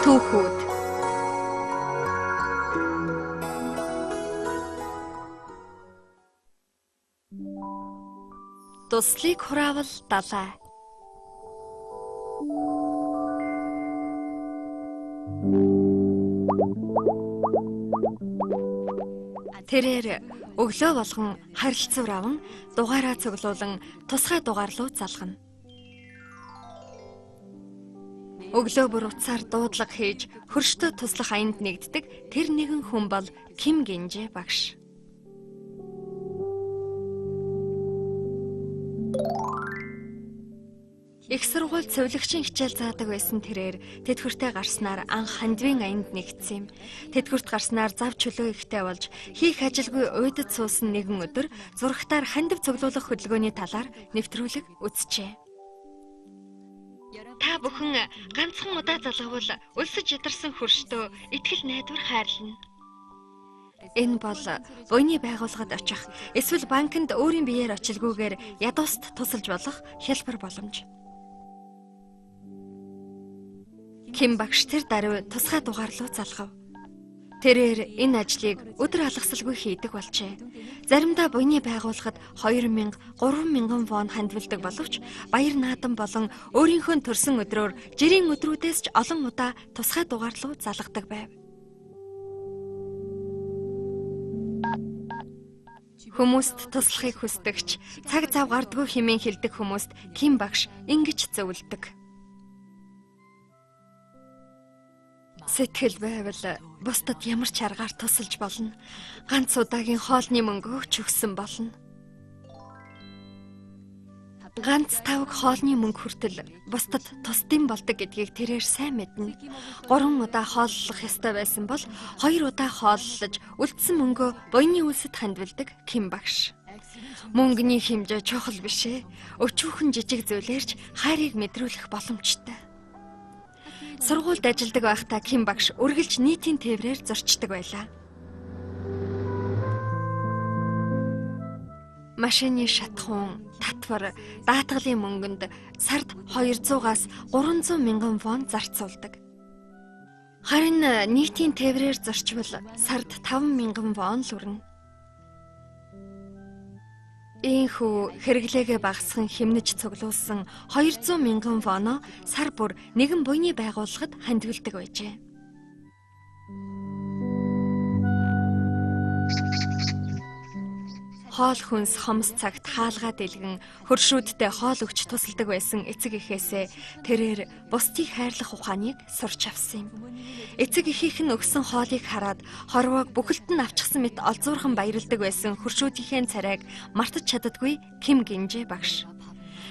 Түүхүүд. Туслыг хураавал далай. Тэрээр өглөө болгон харилцуур аван дугаараа цуглуулан тусгай дугаар руу залгана. Өглөө бүр утсаар дуудлага хийж хөрштөө туслах аянд нэгддэг тэр нэгэн хүн бол Ким Гинжэ багш. Их сургууль цувилагчийн хичээл заадаг байсан тэрээр тэтгэвртэй гарснаар анх хандивын аянд нэгдсэн юм. Тэтгэврт гарснаар зав чөлөө ихтэй болж хийх ажилгүй уйдад суусан нэгэн өдөр зурагтаар хандив цуглуулах хөдөлгөөний талаар нэвтрүүлэг үзжээ. Та бүхэн ганцхан удаа залгавал өлсөж ядарсан хөрштөө итгэл найдвар хайрлана. Энэ бол буйны байгууллагад очих эсвэл банкнд өөрийн биеэр очилгүйгээр ядууст тусалж болох хялбар боломж. Ким багш тэр даруй тусгай дугаар руу залгав. Тэрээр энэ ажлыг өдөр алгасалгүй хийдэг болжээ. Заримдаа буйны байгууллагад 2000, 3000 вон хандвилдаг боловч баяр наадам болон өөрийнхөө төрсөн өдрөөр жирийн өдрүүдээс ч олон удаа тусгай дугаар руу залгадаг байв. Хүмүүст туслахыг хүсдэгч, цаг зав гардгүй хэмээн хэлдэг хүмүүст Ким багш ингэж зөвлөдөг. Сэтгэл байвал бусдад ямар ч аргаар тусалж болно. Ганц удаагийн хоолны мөнгө ч өгсөн болно. Ганц тавг хоолны мөнгө хүртэл бусдад тусдсан болдог гэдгийг тэрээр сайн мэднэ. 3 удаа хооллох ёстой байсан бол 2 удаа хооллож үлдсэн мөнгөө буйны үлсэд хандвилдаг Ким багш. Мөнгөний хэмжээ чухал биш ээ. Өчүүхэн жижиг зүйлээрч хайрыг мэдрүүлэх боломжтой. Сургуульд ажилладаг байхдаа Ким багш үргэлж нийтийн тээврээр зорчдог байлаа. Машины шатхуун, татвар, даатгалын мөнгөнд сард 200-аас 300 мянган вон зарцуулдаг. Харин нийтийн тээврээр зорчвол сард 5 мянган вон л өрнө. Ийхүү хэрэглээгээ багасган хэмнэж цуглуулсан 200 мянган воно сар бүр нэгэн буйны байгууллагад хандвилдаг байжээ. Хоол хүнс хомс цагт хаалгаа дэлгэн хөршүүдтэй хоол өгч тусалдаг байсан эцэг эхээсээ тэрээр бусдыг хайрлах ухааныг сурч авсан юм. Эцэг эхийнх нь өгсөн хоолыг хараад хорвоог бүхэлд нь авчихсан мэт олзуурхан баярлдаг байсан хөршүүдийнхээ царайг мартаж чаддаггүй Ким Гинжэ багш.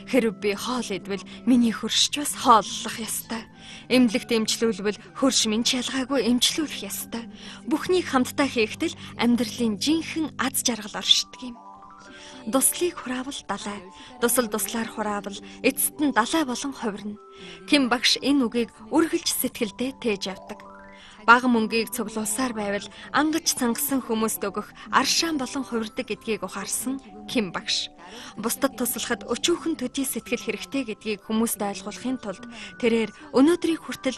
Хэрв би хоол идвэл миний хөрш ч бас хооллох ёстой. Эмнэлэгт эмчлүүлвэл хөрш минь ч ялгаагүй эмчлүүлэх ёстой. Бүхнийг хамтдаа хийхдээ амьдралын жинхэнэ аз жаргал оршдог юм. Туслыг хураавал далай. Тусал туслаар хураавал эцэст нь далай болон хувирна. Ким багш энэ үгийг үргэлж сэтгэлдээ тээж авдаг. Бага мөнгийг цуглуулсаар байвал ангаж цангасан хүмүүст өгөх аршаан болон хувирдаг гэдгийг ухаарсан Ким багш. Бусдад туслахад өчүүхэн төдий сэтгэл хэрэгтэй гэдгийг хүмүүст ойлгуулахын тулд тэрээр өнөөдрийг хүртэл